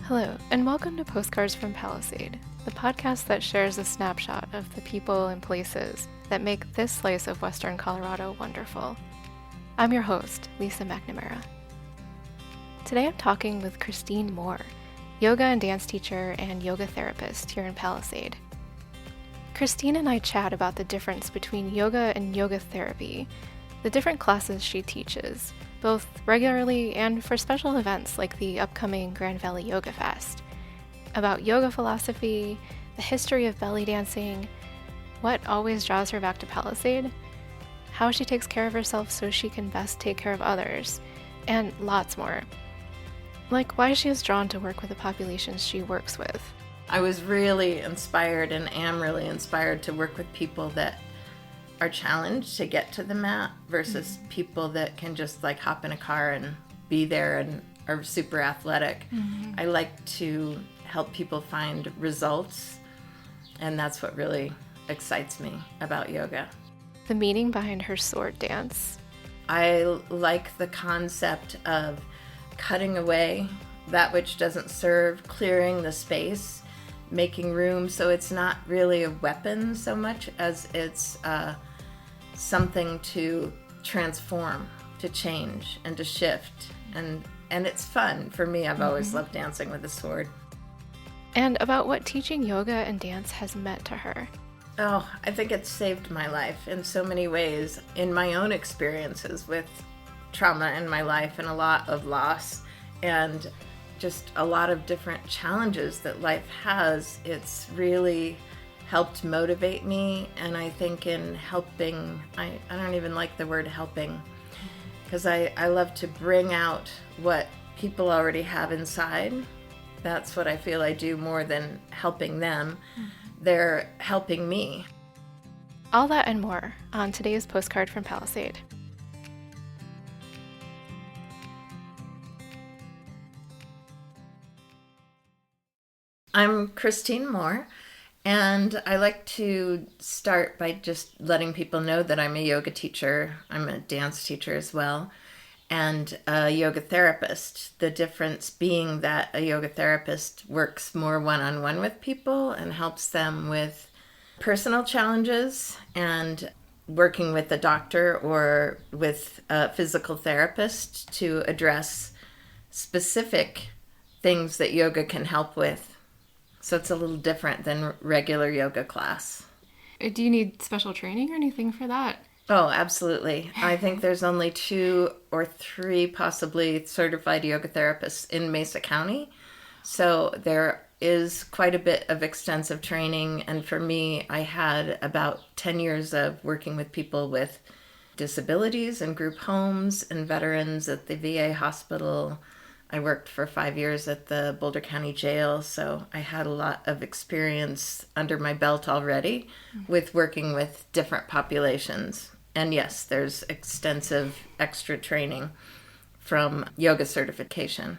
Hello, and welcome to Postcards from Palisade, the podcast that shares a snapshot of the people and places that make this slice of Western Colorado wonderful. I'm your host, Lisa McNamara. Today I'm talking with Christine Moore, yoga and dance teacher and yoga therapist here in Palisade. Christine and I chat about the difference between yoga and yoga therapy, the different classes she teaches, both regularly and for special events like the upcoming Grand Valley Yoga Fest, about yoga philosophy, the history of belly dancing, what always draws her back to Palisade, how she takes care of herself so she can best take care of others, and lots more. Like why she is drawn to work with the populations she works with. I was really inspired and am really inspired to work with people that are challenged to get to the mat versus people that can just like hop in a car and be there and are super athletic. I like to help people find results, and that's what really excites me about yoga. The meaning behind her sword dance. I like the concept of cutting away that which doesn't serve, clearing the space, making room, so it's not really a weapon so much as it's something to transform, to change, and to shift. And it's fun. For me, I've always loved dancing with a sword. And about what teaching yoga and dance has meant to her. Oh, I think it's saved my life in so many ways. In my own experiences with trauma in my life and a lot of loss and just a lot of different challenges that life has, it's really helped motivate me. And I think in helping, I don't even like the word helping, because I love to bring out what people already have inside. That's what I feel I do more than helping them. They're helping me. All that and more on today's Postcard from Palisade. I'm Christine Moore, and I like to start by just letting people know that I'm a yoga teacher. I'm a dance teacher as well, and a yoga therapist. The difference being that a yoga therapist works more one-on-one with people and helps them with personal challenges, and working with a doctor or with a physical therapist to address specific things that yoga can help with. So it's a little different than regular yoga class. Do you need special training or anything for that? Oh, absolutely. I think there's only 2 or 3 possibly certified yoga therapists in Mesa County. So there is quite a bit of extensive training. And for me, I had about 10 years of working with people with disabilities and group homes and veterans at the VA hospital. I worked for 5 years at the Boulder County Jail, so I had a lot of experience under my belt already with working with different populations. And yes, there's extensive extra training from yoga certification.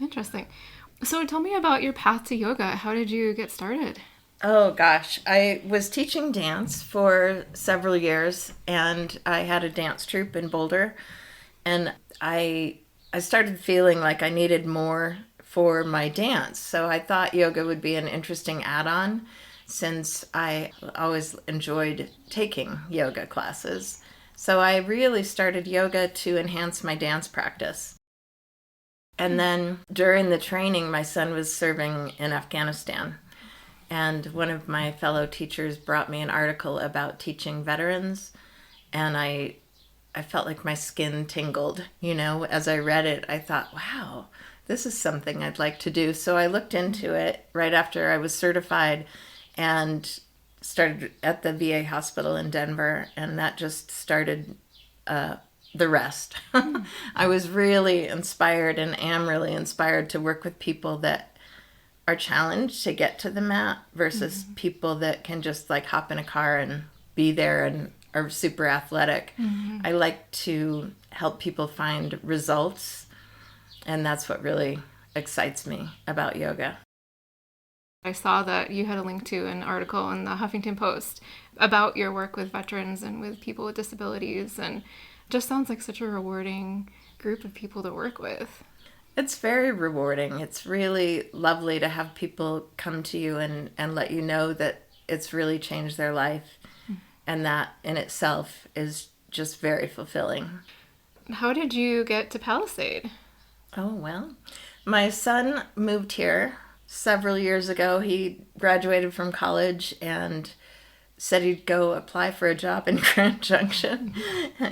Interesting. So tell me about your path to yoga. How did you get started? Oh gosh, I was teaching dance for several years, and I had a dance troupe in Boulder, and I started feeling like I needed more for my dance. So I thought yoga would be an interesting add-on, since I always enjoyed taking yoga classes. So I really started yoga to enhance my dance practice. And then during the training, my son was serving in Afghanistan. And one of my fellow teachers brought me an article about teaching veterans, and I felt like my skin tingled, as I read it. I thought, wow, this is something I'd like to do. So I looked into it right after I was certified and started at the VA hospital in Denver, and that just started the rest. I was really inspired and am really inspired to work with people that are challenged to get to the mat versus people that can just like hop in a car and be there and are super athletic. I like to help people find results, and that's what really excites me about yoga. I saw that you had a link to an article in the Huffington Post about your work with veterans and with people with disabilities, and just sounds like such a rewarding group of people to work with. It's very rewarding. It's really lovely to have people come to you and let you know that it's really changed their life. And that in itself is just very fulfilling. How did you get to Palisade? Oh, well, my son moved here several years ago. He graduated from college and said he'd go apply for a job in Grand Junction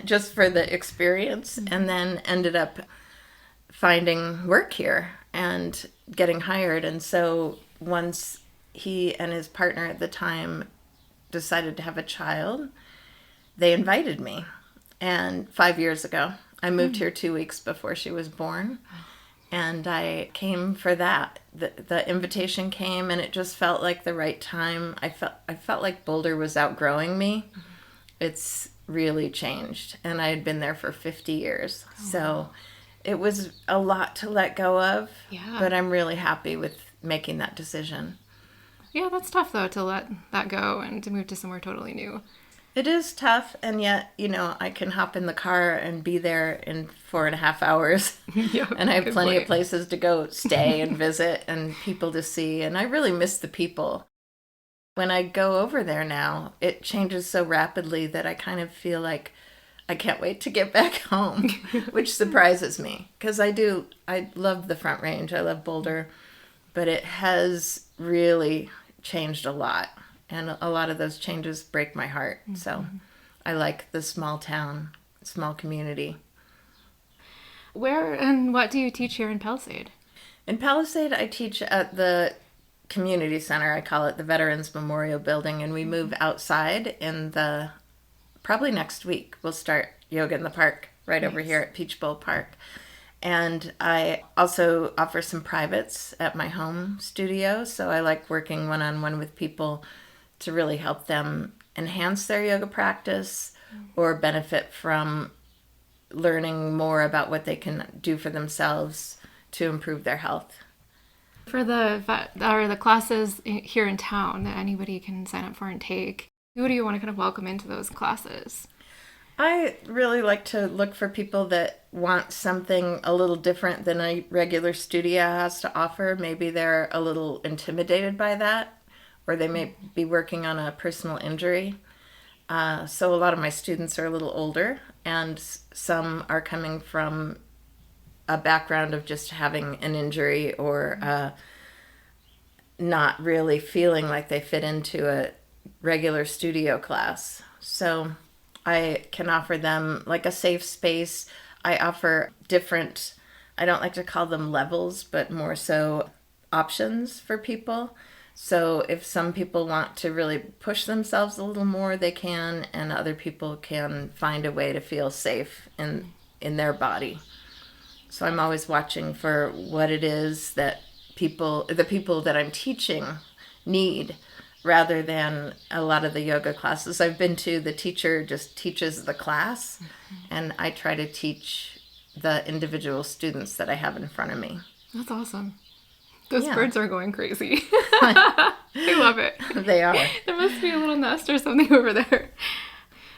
just for the experience, and then ended up finding work here and getting hired. And so once he and his partner at the time decided to have a child, they invited me. And 5 years ago, I moved here 2 weeks before she was born. And I came for that. The invitation came, and it just felt like the right time. I felt like Boulder was outgrowing me. It's really changed, and I had been there for 50 years. So it was a lot to let go of, but I'm really happy with making that decision. Yeah, that's tough, though, to let that go and to move to somewhere totally new. It is tough, and yet, I can hop in the car and be there in 4.5 hours. Yeah, and I have plenty point. of places to go stay and visit and people to see, and I really miss the people. When I go over there now, it changes so rapidly that I kind of feel like I can't wait to get back home, which surprises me, because I love the Front Range, I love Boulder, but it has really changed a lot. And a lot of those changes break my heart. Mm-hmm. So I like the small town, small community. Where and what do you teach here in Palisade? In Palisade, I teach at the community center. I call it the Veterans Memorial Building. And we move outside probably next week. We'll start yoga in the park right over here at Peach Bowl Park. And I also offer some privates at my home studio. So I like working one-on-one with people to really help them enhance their yoga practice or benefit from learning more about what they can do for themselves to improve their health. For the classes here in town that anybody can sign up for and take, who do you want to kind of welcome into those classes? I really like to look for people that want something a little different than a regular studio has to offer. Maybe they're a little intimidated by that, or they may be working on a personal injury. So a lot of my students are a little older, and some are coming from a background of just having an injury or not really feeling like they fit into a regular studio class. So I can offer them like a safe space. I offer different, I don't like to call them levels, but more so options for people. So if some people want to really push themselves a little more, they can, and other people can find a way to feel safe in their body. So I'm always watching for what it is that the people that I'm teaching need, rather than a lot of the yoga classes I've been to, the teacher just teaches the class, and I try to teach the individual students that I have in front of me. That's awesome. Those birds are going crazy. I love it. They are. There must be a little nest or something over there.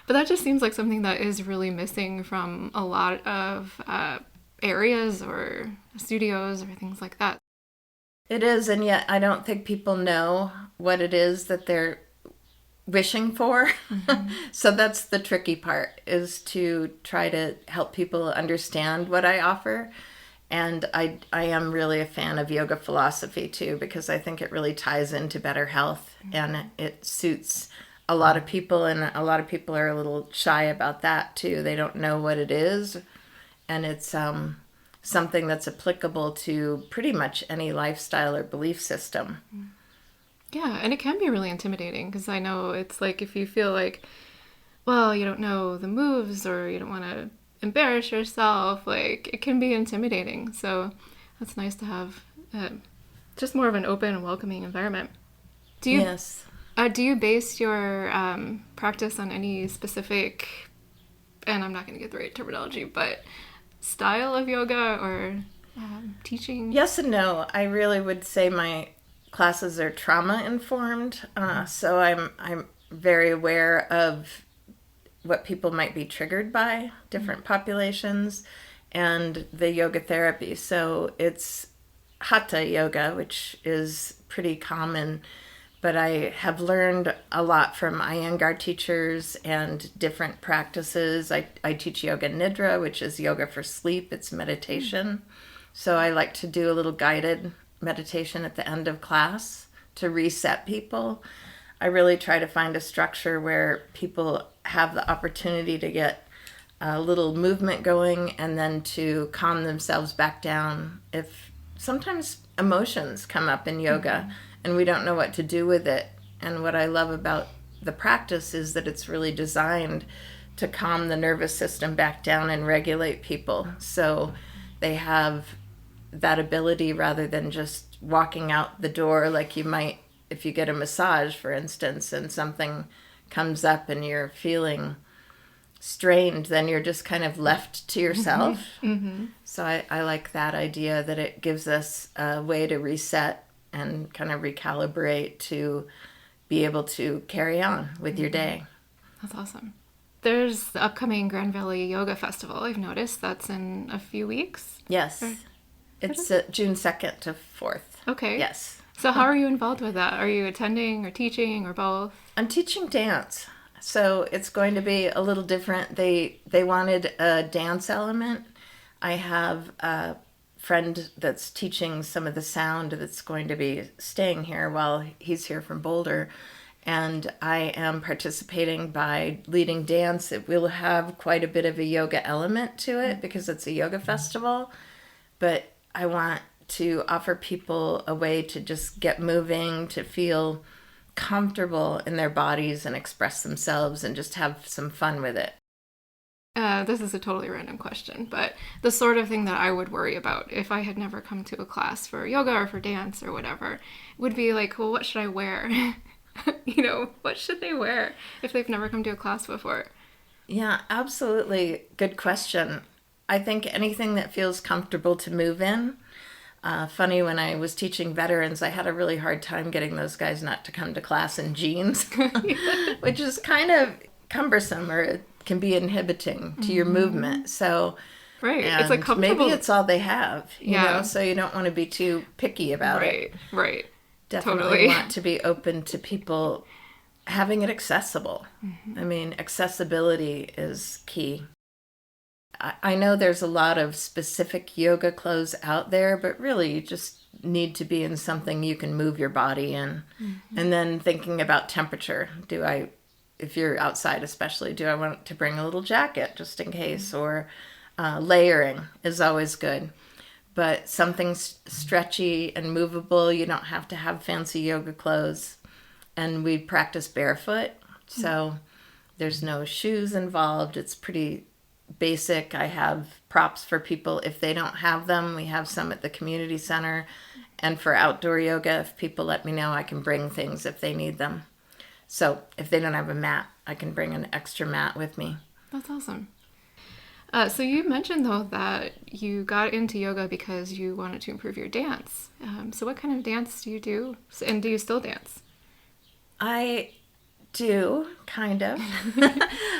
But that just seems like something that is really missing from a lot of areas or studios or things like that. It is, and yet I don't think people know what it is that they're wishing for. Mm-hmm. So that's the tricky part, is to try to help people understand what I offer. And I am really a fan of yoga philosophy too, because I think it really ties into better health, and it suits a lot of people, and a lot of people are a little shy about that too. They don't know what it is, and it's something that's applicable to pretty much any lifestyle or belief system. Yeah, and it can be really intimidating, because I know it's like if you feel like, well, you don't know the moves or you don't want to embarrass yourself, like it can be intimidating. So that's nice to have just more of an open and welcoming environment. Yes. Do you base your practice on any specific, and I'm not going to get the right terminology, but style of yoga or teaching? Yes and no. I really would say my classes are trauma informed. So I'm very aware of what people might be triggered by, different populations, and the yoga therapy. So it's hatha yoga, which is pretty common, but I have learned a lot from Iyengar teachers and different practices. I teach yoga nidra, which is yoga for sleep. It's meditation. So I like to do a little guided meditation at the end of class to reset people. I really try to find a structure where people have the opportunity to get a little movement going and then to calm themselves back down. If sometimes emotions come up in yoga and we don't know what to do with it. And what I love about the practice is that it's really designed to calm the nervous system back down and regulate people. So they have that ability rather than just walking out the door like you might if you get a massage, for instance, and something comes up and you're feeling strained, then you're just kind of left to yourself. So I like that idea that it gives us a way to reset and kind of recalibrate to be able to carry on with your day. That's awesome. There's the upcoming Grand Valley Yoga Festival, I've noticed. That's in a few weeks. Yes. It's June 2nd to 4th. Okay. Yes. So how are you involved with that? Are you attending or teaching or both? I'm teaching dance. So it's going to be a little different. They wanted a dance element. I have a friend that's teaching some of the sound that's going to be staying here while he's here from Boulder. And I am participating by leading dance. It will have quite a bit of a yoga element to it because it's a yoga festival. But I want to offer people a way to just get moving, to feel comfortable in their bodies and express themselves and just have some fun with it. This is a totally random question, but the sort of thing that I would worry about if I had never come to a class for yoga or for dance or whatever would be like, well, what should I wear? What should they wear if they've never come to a class before? Yeah, absolutely. Good question. I think anything that feels comfortable to move in. Funny, when I was teaching veterans, I had a really hard time getting those guys not to come to class in jeans, which is kind of cumbersome or it can be inhibiting to your movement. So, right, it's like comfortable. Maybe it's all they have, you know, so you don't want to be too picky about it. Right. Definitely totally. Want to be open to people having it accessible. I mean, accessibility is key. I know there's a lot of specific yoga clothes out there, but really you just need to be in something you can move your body in. And then thinking about temperature. If you're outside especially, do I want to bring a little jacket just in case? Or layering is always good. But something stretchy and movable, you don't have to have fancy yoga clothes. And we practice barefoot, so there's no shoes involved. It's pretty basic. I have props for people if they don't have them. We have some at the community center. And for outdoor yoga, if people let me know, I can bring things if they need them. So if they don't have a mat, I can bring an extra mat with me. That's awesome. So you mentioned, though, that you got into yoga because you wanted to improve your dance. So what kind of dance do you do? And do you still dance? I do, kind of.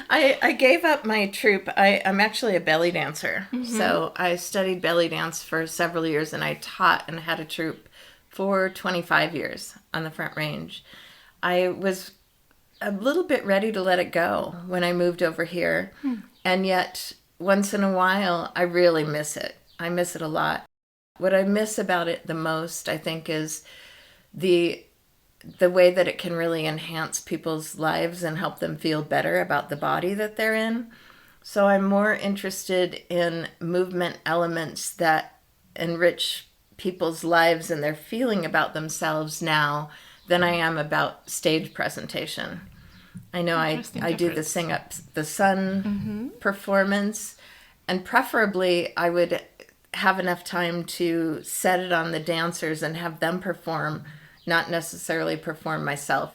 I gave up my troupe. I'm actually a belly dancer. So I studied belly dance for several years, and I taught and had a troupe for 25 years on the Front Range. I was a little bit ready to let it go when I moved over here. And yet, once in a while, I really miss it. I miss it a lot. What I miss about it the most, I think, is the way that it can really enhance people's lives and help them feel better about the body that they're in. So I'm more interested in movement elements that enrich people's lives and their feeling about themselves now than I am about stage presentation. I know I do the Sing Up the Sun performance, and preferably I would have enough time to set it on the dancers and have them perform, not necessarily perform myself.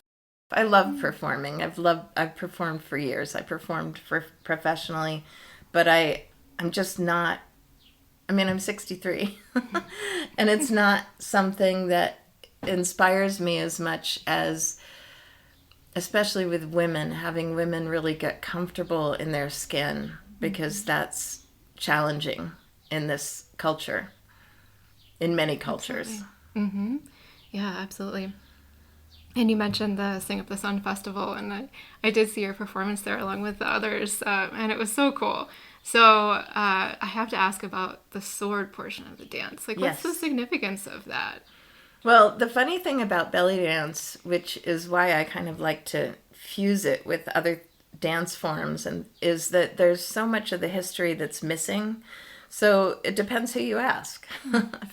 I love performing. I've performed for years. I performed professionally, but I'm just not, I'm 63 and it's not something that inspires me as much as, especially with women, having women really get comfortable in their skin, because that's challenging in this culture, in many cultures. Mm-hmm. Yeah, absolutely. And you mentioned the Sing of the Sun Festival, and I did see your performance there along with the others, and it was so cool. So I have to ask about the sword portion of the dance. Like, what's the Yes. significance of that? Well, the funny thing about belly dance, which is why I kind of like to fuse it with other dance forms, and is that there's so much of the history that's missing. So it depends who you ask.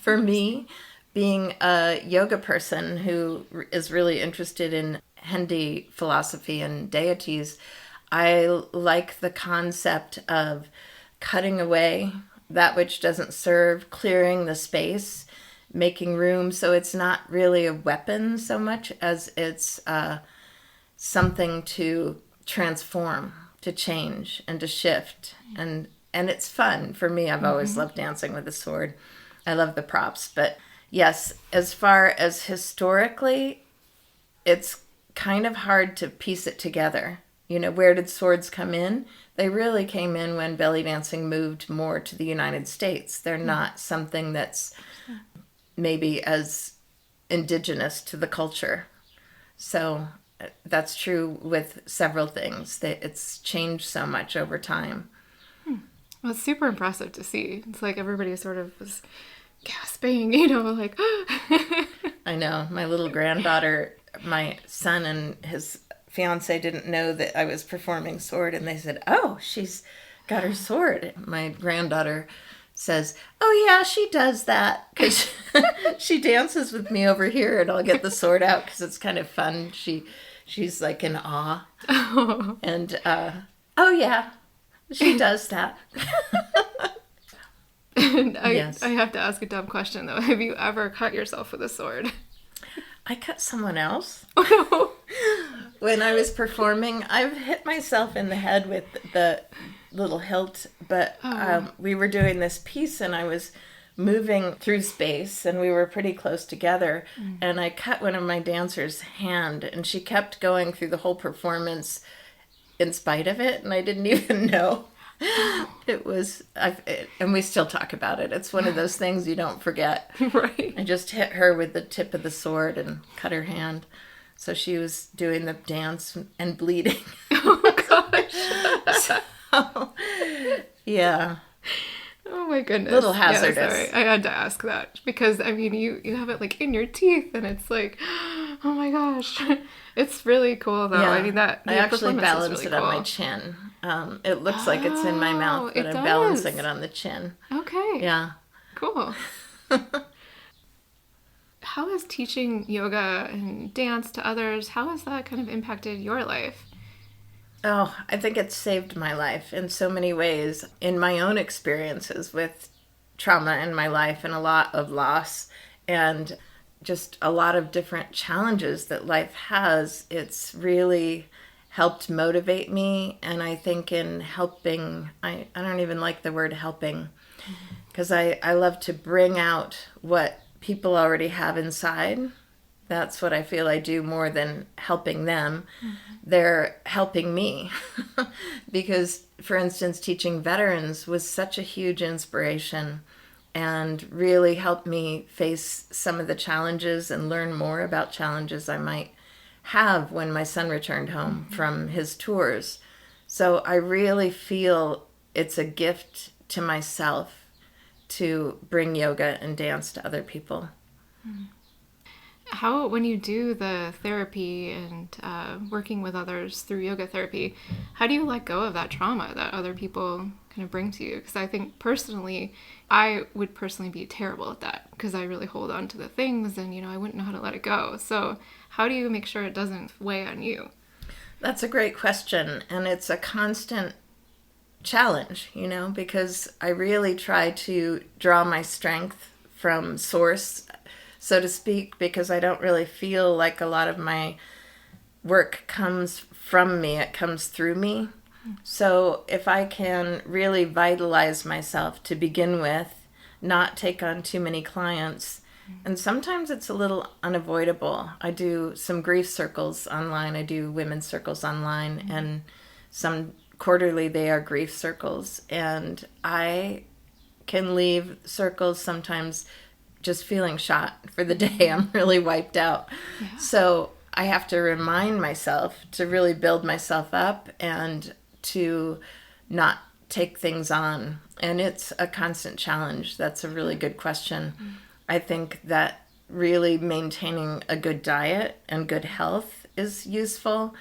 For me, being a yoga person who is really interested in Hindi philosophy and deities, I like the concept of cutting away that which doesn't serve, clearing the space, making room. So it's not really a weapon so much as it's something to transform, to change, and to shift. And it's fun for me. I've always loved dancing with a sword. I love the props, but yes, as far as historically, it's kind of hard to piece it together. You know, where did swords come in? They really came in when belly dancing moved more to the United States. They're not something that's maybe as indigenous to the culture. So that's true with several things, that it's changed so much over time. Well, it's super impressive to see. It's like everybody sort of was gasping, like. I know. My little granddaughter, my son and his fiance didn't know that I was performing sword, and they said, "Oh, she's got her sword." My granddaughter says, "Oh yeah, she does that because she dances with me over here, and I'll get the sword out because it's kind of fun." She's like in awe, and oh yeah, she does that. And Yes. I have to ask a dumb question though. Have you ever cut yourself with a sword? I cut someone else. Oh When I was performing, I've hit myself in the head with the little hilt, but we were doing this piece and I was moving through space and we were pretty close together, and I cut one of my dancers' hand, and she kept going through the whole performance in spite of it, and I didn't even know. It was, and we still talk about it. It's one of those things you don't forget. Right. I just hit her with the tip of the sword and cut her hand. So she was doing the dance and bleeding. Oh gosh. So, yeah. Oh my goodness. Little Yeah, hazardous. sorry. I had to ask that because I mean you have it like in your teeth and it's like, oh my gosh. It's really cool though. Yeah. I mean that I actually performance is balance really it cool. on my chin. It looks like it's in my mouth, but it I'm balancing does. it on the chin. Okay. Yeah. Cool. How has teaching yoga and dance to others, how has that kind of impacted your life? Oh, I think it's saved my life in so many ways. In my own experiences with trauma in my life and a lot of loss and just a lot of different challenges that life has, it's really helped motivate me. And I think in helping, I don't even like the word helping, because I love to bring out what people already have inside. That's what I feel I do more than helping them. They're helping me. Because, for instance, teaching veterans was such a huge inspiration and really helped me face some of the challenges and learn more about challenges I might have when my son returned home from his tours. So I really feel it's a gift to myself to bring yoga and dance to other people. How, when you do the therapy and working with others through yoga therapy, how do you let go of that trauma that other people kind of bring to you? Because I think personally, I would personally be terrible at that because I really hold on to the things and, I wouldn't know how to let it go. So how do you make sure it doesn't weigh on you? That's a great question. And it's a constant challenge, because I really try to draw my strength from source, so to speak, because I don't really feel like a lot of my work comes from me, it comes through me. So if I can really vitalize myself to begin with, not take on too many clients, and sometimes it's a little unavoidable. I do some grief circles online, I do women's circles online, and some quarterly they are grief circles, and I can leave circles sometimes just feeling shot for the day. I'm really wiped out. Yeah. So I have to remind myself to really build myself up and to not take things on. And it's a constant challenge. That's a really good question. I think that really maintaining a good diet and good health is useful.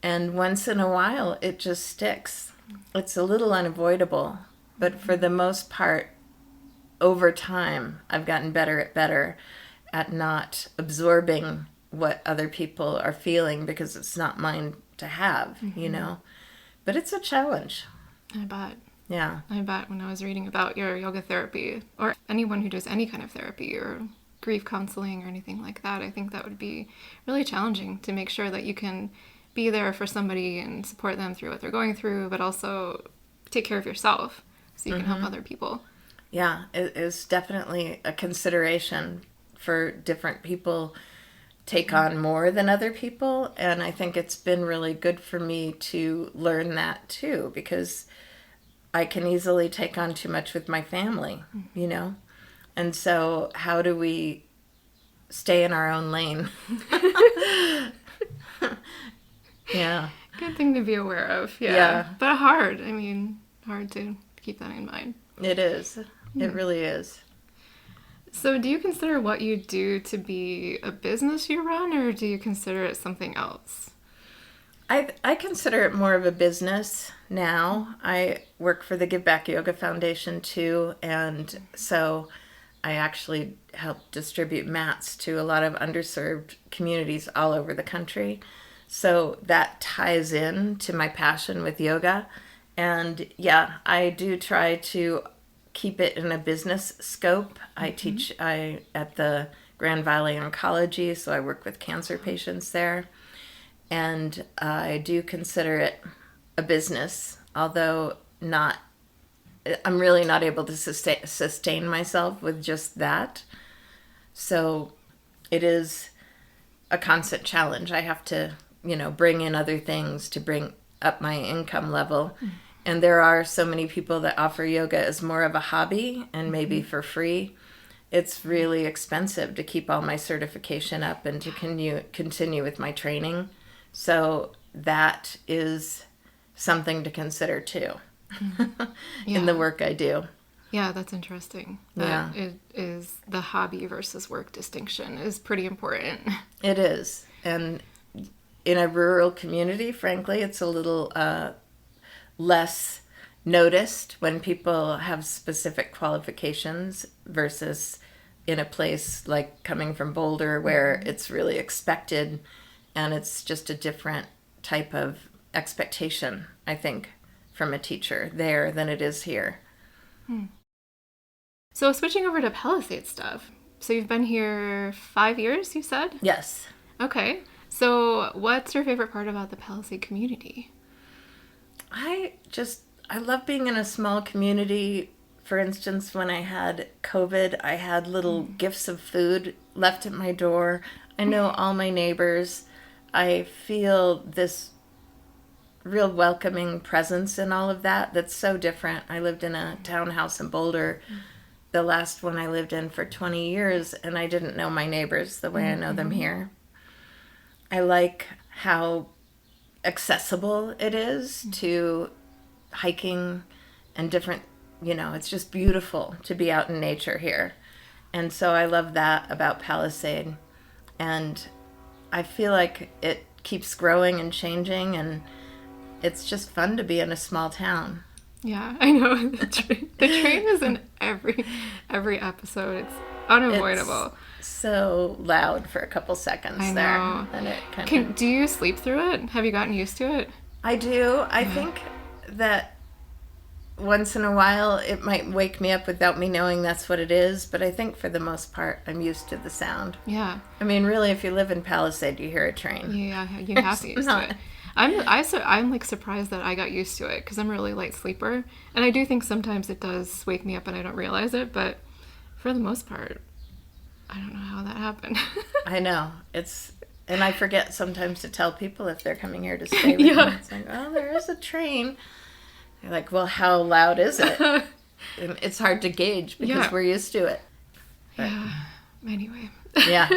And once in a while, it just sticks. It's a little unavoidable. But for the most part, over time, I've gotten better at not absorbing what other people are feeling because it's not mine to have, you know. But it's a challenge. I bet. Yeah. I bet when I was reading about your yoga therapy, or anyone who does any kind of therapy or grief counseling or anything like that, I think that would be really challenging to make sure that you can be there for somebody and support them through what they're going through, but also take care of yourself so you can help other people. Yeah, it is definitely a consideration for different people take on more than other people. And I think it's been really good for me to learn that too, because I can easily take on too much with my family, you know? And so how do we stay in our own lane? Yeah. Good thing to be aware of. Yeah. But hard. I mean, hard to keep that in mind. It is. It really is. So do you consider what you do to be a business you run, or do you consider it something else? I consider it more of a business now. I work for the Give Back Yoga Foundation too, and so I actually help distribute mats to a lot of underserved communities all over the country. So that ties in to my passion with yoga. And yeah, I do try to keep it in a business scope. I teach at the Grand Valley Oncology, so I work with cancer patients there. And I do consider it a business, although I'm really not able to sustain myself with just that. So it is a constant challenge. I have to, bring in other things to bring up my income level. And there are so many people that offer yoga as more of a hobby and maybe for free. It's really expensive to keep all my certification up and to continue with my training. So that is something to consider too in the work I do. Yeah, that's interesting. Yeah. It is the hobby versus work distinction is pretty important. It is. And in a rural community, frankly, it's a little less noticed when people have specific qualifications versus in a place like coming from Boulder where it's really expected and it's just a different type of expectation, I think, from a teacher there than it is here. So switching over to Palisade stuff. So you've been here 5 years, you said? Yes. Okay. So what's your favorite part about the Palisade community? I love being in a small community. For instance, when I had COVID, I had little gifts of food left at my door. I know all my neighbors. I feel this real welcoming presence in all of that. That's so different. I lived in a townhouse in Boulder, the last one I lived in for 20 years, and I didn't know my neighbors the way I know them here. I like how accessible it is to hiking and different, it's just beautiful to be out in nature here. And so I love that about Palisade. And I feel like it keeps growing and changing, and it's just fun to be in a small town. Yeah, I know. The train is in every episode. It's unavoidable. It's so loud for a couple seconds I there. know. And it do you sleep through it? Have you gotten used to it? I do. I think that once in a while it might wake me up without me knowing that's what it is, but I think for the most part I'm used to the sound. Yeah. I mean, really, if you live in Palisade, you hear a train. Yeah, you have to get used to it. I'm like surprised that I got used to it because I'm a really light sleeper, and I do think sometimes it does wake me up and I don't realize it, but for the most part, I don't know how that happened. I know. And I forget sometimes to tell people if they're coming here to stay with me. It's like, oh, there is a train. They're like, well, how loud is it? And it's hard to gauge because we're used to it. But, yeah. Anyway. Yeah.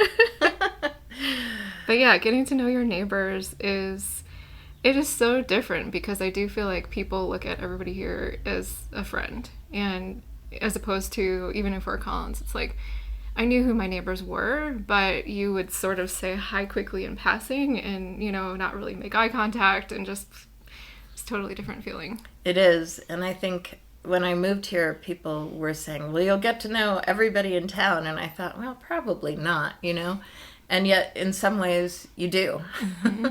But yeah, getting to know your neighbors it is so different because I do feel like people look at everybody here as a friend. And as opposed to, even in Fort Collins, it's like, I knew who my neighbors were, but you would sort of say hi quickly in passing and, not really make eye contact, and just, it's a totally different feeling. It is. And I think when I moved here, people were saying, well, you'll get to know everybody in town. And I thought, well, probably not, And yet, in some ways, you do. Mm-hmm.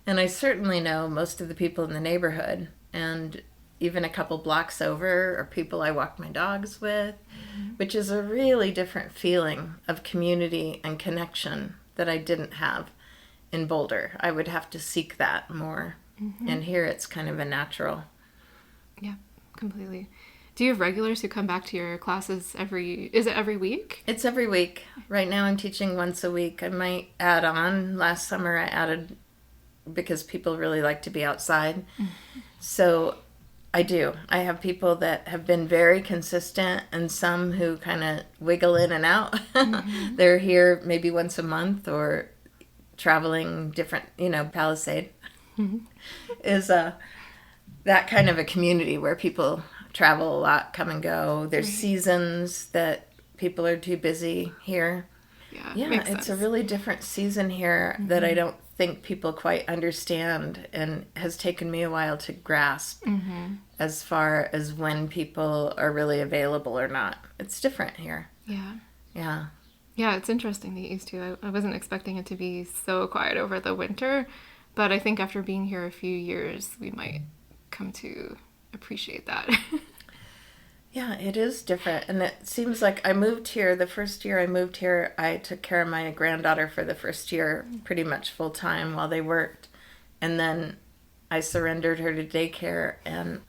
And I certainly know most of the people in the neighborhood. And even a couple blocks over are people I walk my dogs with, which is a really different feeling of community and connection that I didn't have in Boulder. I would have to seek that more. Mm-hmm. And here it's kind of a natural. Yeah, completely. Do you have regulars who come back to your classes is it every week? It's every week. Right now I'm teaching once a week. I might add on. Last summer I added because people really like to be outside. Mm-hmm. So I do. I have people that have been very consistent and some who kind of wiggle in and out. Mm-hmm. They're here maybe once a month or traveling different, Palisade mm-hmm. is that kind of a community where people travel a lot, come and go. There's right. seasons that people are too busy here. Yeah, it's sense. A really different season here mm-hmm. that I don't think people quite understand and has taken me a while to grasp mm-hmm. as far as when people are really available or not. It's different here. Yeah. Yeah. Yeah, it's interesting, the East too. I wasn't expecting it to be so quiet over the winter, but I think after being here a few years, we might come to appreciate that. Yeah, it is different. And it seems like I moved here, the first year I moved here, I took care of my granddaughter for the first year pretty much full time while they worked. And then I surrendered her to daycare and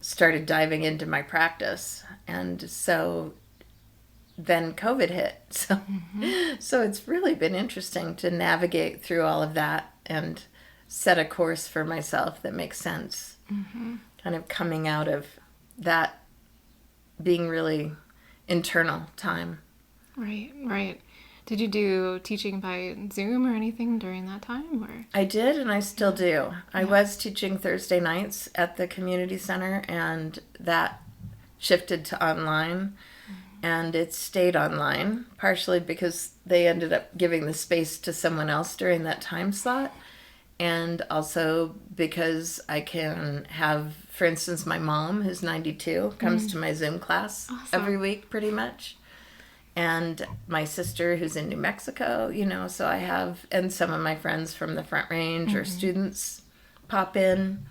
started diving into my practice. And so then COVID hit. So, mm-hmm. so it's really been interesting to navigate through all of that and set a course for myself that makes sense. Mm-hmm. Kind of coming out of that being really internal time. Right. Did you do teaching by Zoom or anything during that time? Or I did, and I still do. Yeah. I was teaching Thursday nights at the community center, and that shifted to online, and it stayed online, partially because they ended up giving the space to someone else during that time slot, and also because I can have, for instance, my mom, who's 92, comes to my Zoom class every week pretty much. And my sister, who's in New Mexico, so I have, and some of my friends from the Front Range or students pop in.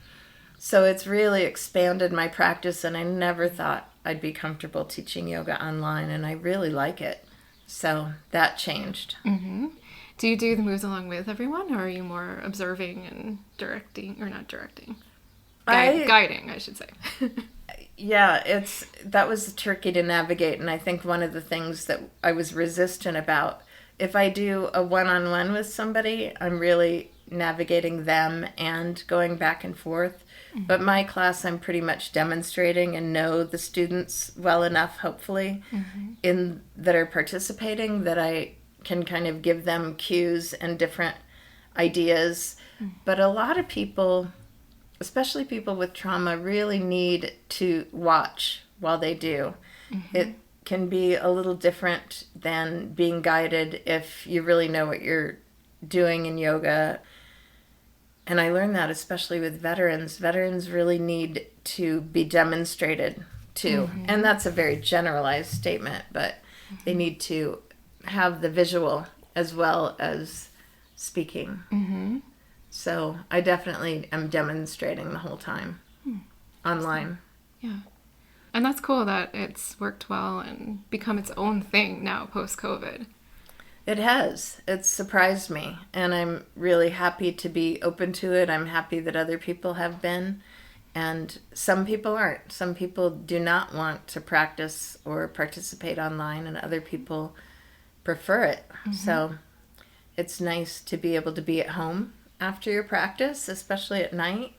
So it's really expanded my practice, and I never thought I'd be comfortable teaching yoga online, and I really like it. So that changed. Mm-hmm. Do you do the moves along with everyone, or are you more observing and directing, or not directing? Guiding, I should say. Yeah, that was tricky to navigate, and I think one of the things that I was resistant about, if I do a one-on-one with somebody, I'm really navigating them and going back and forth. Mm-hmm. But my class, I'm pretty much demonstrating and know the students well enough, hopefully, mm-hmm. that are participating, that I can kind of give them cues and different ideas. Mm-hmm. But a lot of people, especially people with trauma, really need to watch while they do. Mm-hmm. It can be a little different than being guided if you really know what you're doing in yoga. And I learned that especially with veterans. Veterans really need to be demonstrated to. Mm-hmm. And that's a very generalized statement, but they need to have the visual as well as speaking. Mm-hmm. So I definitely am demonstrating the whole time online. Yeah. And that's cool that it's worked well and become its own thing now post-COVID. It has. It's surprised me, and I'm really happy to be open to it. I'm happy that other people have been, and some people aren't. Some people do not want to practice or participate online, and other people prefer it. Mm-hmm. So it's nice to be able to be at home after your practice, especially at night,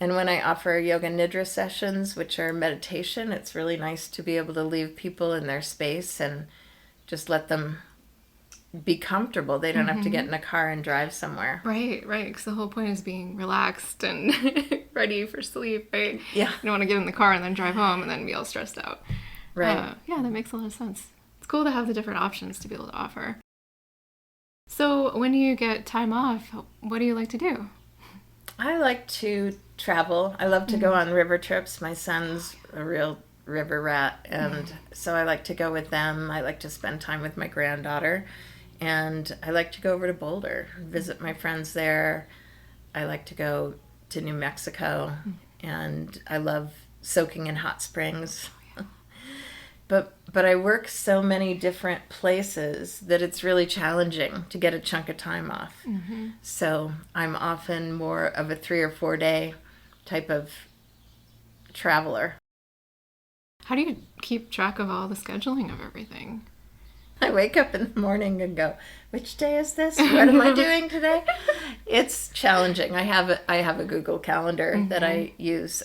And when I offer yoga nidra sessions, which are meditation, it's really nice to be able to leave people in their space and just let them be comfortable. They don't have to get in a car and drive somewhere. Right, right. Because the whole point is being relaxed and ready for sleep, right? Yeah. You don't want to get in the car and then drive home and then be all stressed out. Right. Yeah, that makes a lot of sense. It's cool to have the different options to be able to offer. So when you get time off, what do you like to do? I like to travel. I love to go on river trips. My son's a real river rat, and so I like to go with them. I like to spend time with my granddaughter, and I like to go over to Boulder, visit my friends there. I like to go to New Mexico, and I love soaking in hot springs. But I work so many different places that it's really challenging to get a chunk of time off. So I'm often more of a 3 or 4 day type of traveler. How do you keep track of all the scheduling of everything? I wake up in the morning and go, which day is this? What am I doing today? It's challenging. I have a Google Calendar that I use.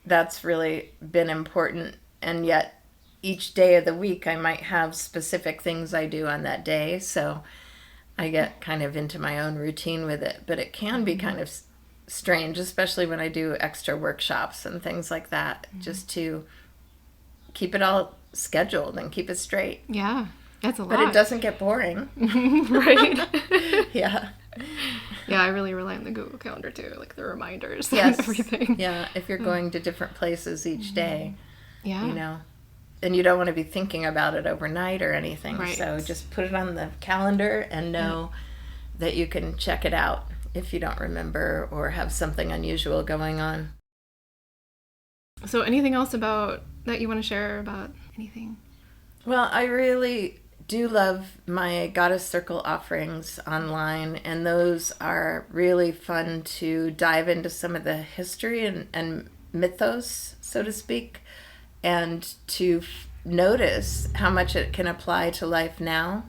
That's really been important, and yet each day of the week I might have specific things I do on that day, so I get kind of into my own routine with it. But it can be kind of strange, especially when I do extra workshops and things like that, just to keep it all scheduled and keep it straight. Yeah, that's a lot. But it doesn't get boring. Right? Yeah. Yeah, I really rely on the Google Calendar too, like the reminders Yes. and everything. Yeah, if you're going to different places each day, Yeah. you know. And you don't want to be thinking about it overnight or anything. Right. So just put it on the calendar and know that you can check it out if you don't remember or have something unusual going on. So anything else about that you want to share about anything? Well, I really do love my Goddess Circle offerings online, and those are really fun to dive into some of the history and mythos, so to speak, and to notice how much it can apply to life now.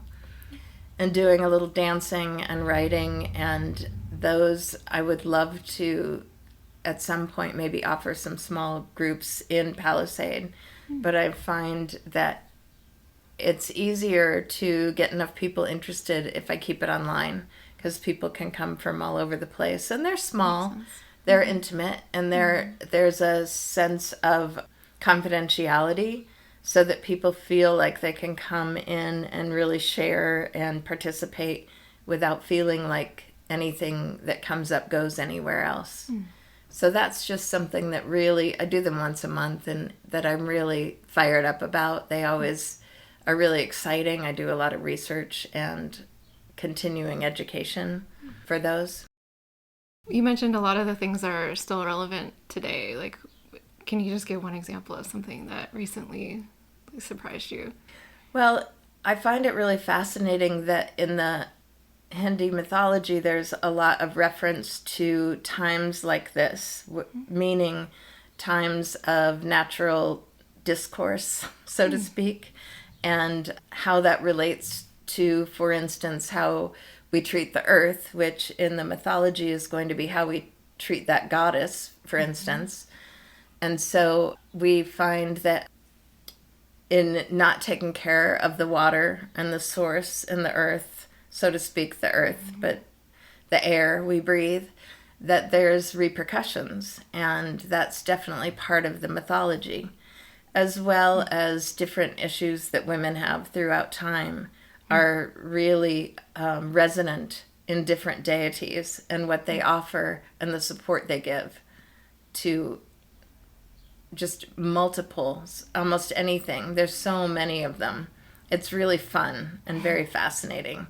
And doing a little dancing and writing, and those I would love to at some point maybe offer some small groups in Palisade. But I find that it's easier to get enough people interested if I keep it online, because people can come from all over the place, and they're small, they're intimate, and there's a sense of confidentiality, so that people feel like they can come in and really share and participate without feeling like anything that comes up goes anywhere else. So that's just something that really, I do them once a month, and that I'm really fired up about. They always are really exciting. I do a lot of research and continuing education for those. You mentioned a lot of the things are still relevant today. Like, can you just give one example of something that recently surprised you? Well, I find it really fascinating that in the Hindi mythology, there's a lot of reference to times like this, meaning times of natural discourse, so to speak, and how that relates to, for instance, how we treat the earth, which in the mythology is going to be how we treat that goddess, for instance. And so we find that in not taking care of the water and the source and the earth, so to speak, the earth, but the air we breathe, that there's repercussions. And that's definitely part of the mythology, as well as different issues that women have throughout time are really resonant in different deities and what they offer and the support they give to just multiples, almost anything. There's so many of them. It's really fun and very fascinating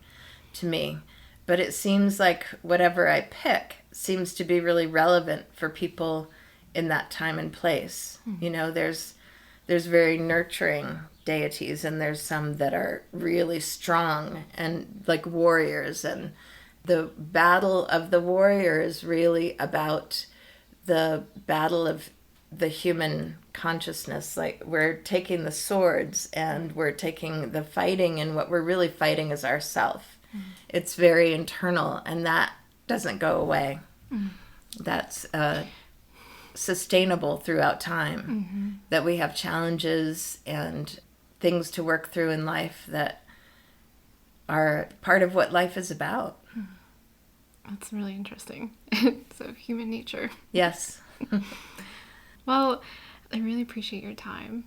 to me. But it seems like whatever I pick seems to be really relevant for people in that time and place. You know, there's very nurturing deities, and there's some that are really strong and like warriors. And the battle of the warrior is really about the battle of the human consciousness. Like, we're taking the swords and we're taking the fighting, and what we're really fighting is ourself. It's very internal, and that doesn't go away. That's sustainable throughout time, that we have challenges and things to work through in life that are part of what life is about. That's really interesting. So human nature. Yes. Well, I really appreciate your time.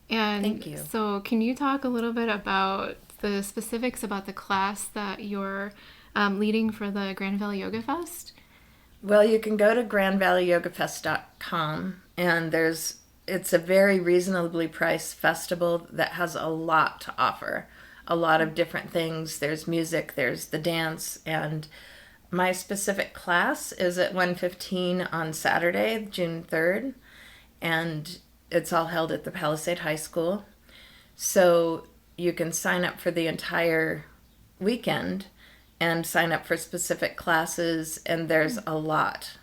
And Thank you. So can you talk a little bit about the specifics about the class that you're leading for the Grand Valley Yoga Fest? Well, you can go to grandvalleyyogafest.com, and it's a very reasonably priced festival that has a lot to offer, a lot of different things. There's music, there's the dance, and my specific class is at 1:15 on Saturday, June 3rd, and it's all held at the Palisade High School. So you can sign up for the entire weekend and sign up for specific classes, and there's a lot.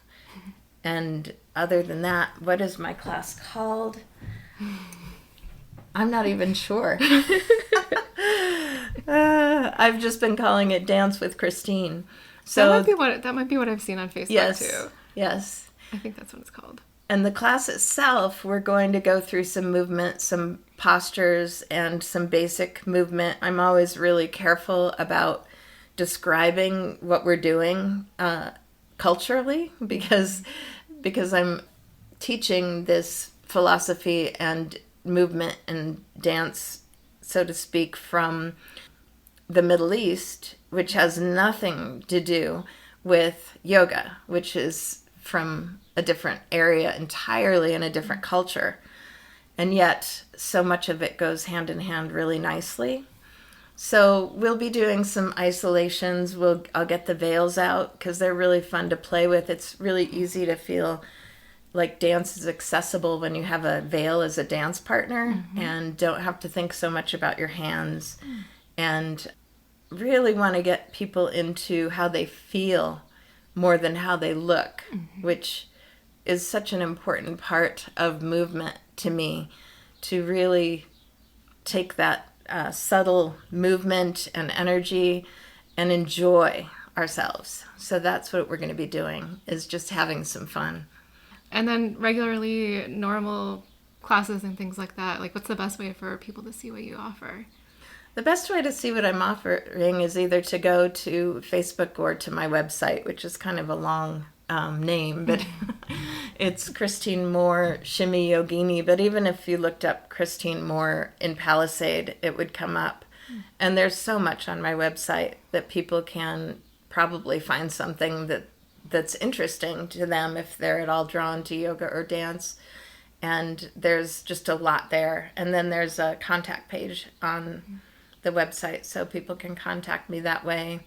And other than that, what is my class called? I'm not even sure. I've just been calling it Dance with Christine. So that might be what I've seen on Facebook too. Yes. I think that's what it's called. And the class itself, we're going to go through some movement, some postures, and some basic movement. I'm always really careful about describing what we're doing culturally because I'm teaching this philosophy and movement and dance, so to speak, from the Middle East, which has nothing to do with yoga, which is from a different area entirely in a different culture. And yet so much of it goes hand in hand really nicely. So we'll be doing some isolations. I'll get the veils out because they're really fun to play with. It's really easy to feel like dance is accessible when you have a veil as a dance partner and don't have to think so much about your hands, and really want to get people into how they feel more than how they look, which is such an important part of movement to me, to really take that subtle movement and energy and enjoy ourselves. So that's what we're going to be doing, is just having some fun. And then regularly normal classes and things like that, like what's the best way for people to see what you offer? The best way to see what I'm offering is either to go to Facebook or to my website, which is kind of a long name, but it's Christine Moore Shimmy Yogini. But even if you looked up Christine Moore in Palisade, it would come up. And there's so much on my website that people can probably find something that's interesting to them if they're at all drawn to yoga or dance. And there's just a lot there. And then there's a contact page on the website, so people can contact me that way. You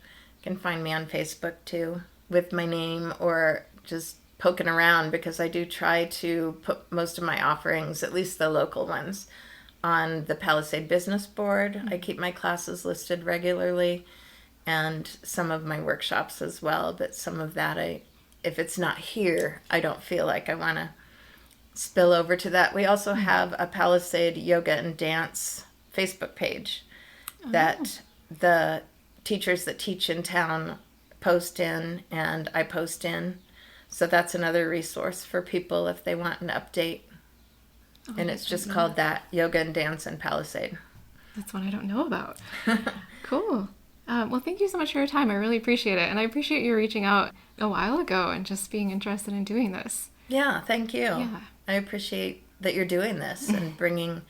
can find me on Facebook too with my name, or just poking around, because I do try to put most of my offerings, at least the local ones, on the Palisade Business Board. I keep my classes listed regularly, and some of my workshops as well, but some of that, if it's not here, I don't feel like I want to spill over to that. We also have a Palisade Yoga and Dance Facebook page that the teachers that teach in town post in, and I post in. So that's another resource for people if they want an update. And it's just called that, Yoga and Dance in Palisade. That's one I don't know about. Cool. Well, thank you so much for your time. I really appreciate it. And I appreciate you reaching out a while ago and just being interested in doing this. Yeah, thank you. Yeah. I appreciate that you're doing this and bringing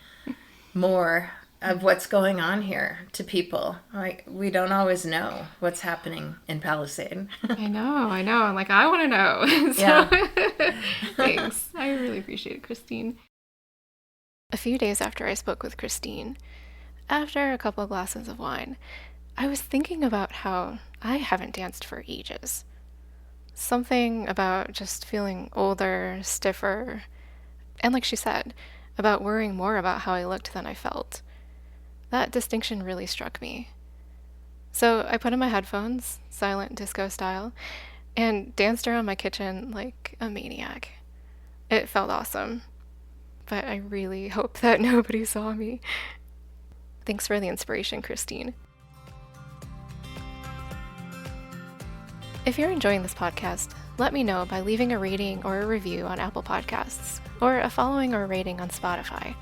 more of what's going on here to people. Like, we don't always know what's happening in Palisade. I know. I'm like, I want to know. So, thanks. I really appreciate it, Christine. A few days after I spoke with Christine, after a couple of glasses of wine, I was thinking about how I haven't danced for ages. Something about just feeling older, stiffer, and like she said, about worrying more about how I looked than I felt. That distinction really struck me. So I put in my headphones, silent disco style, and danced around my kitchen like a maniac. It felt awesome, but I really hope that nobody saw me. Thanks for the inspiration, Christine. If you're enjoying this podcast, Let me know by leaving a rating or a review on Apple Podcasts, or a following or rating on Spotify.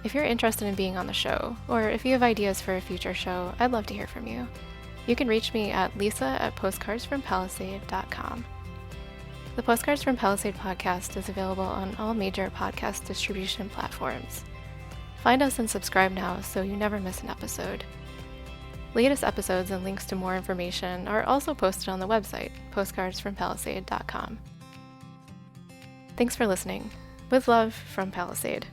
If you're interested in being on the show, or if you have ideas for a future show, I'd love to hear from you. You can reach me at lisa@postcardsfrompalisade.com. The Postcards from Palisade podcast is available on all major podcast distribution platforms. Find us and subscribe now so you never miss an episode. Latest episodes and links to more information are also posted on the website, postcardsfrompalisade.com. Thanks for listening. With love, from Palisade.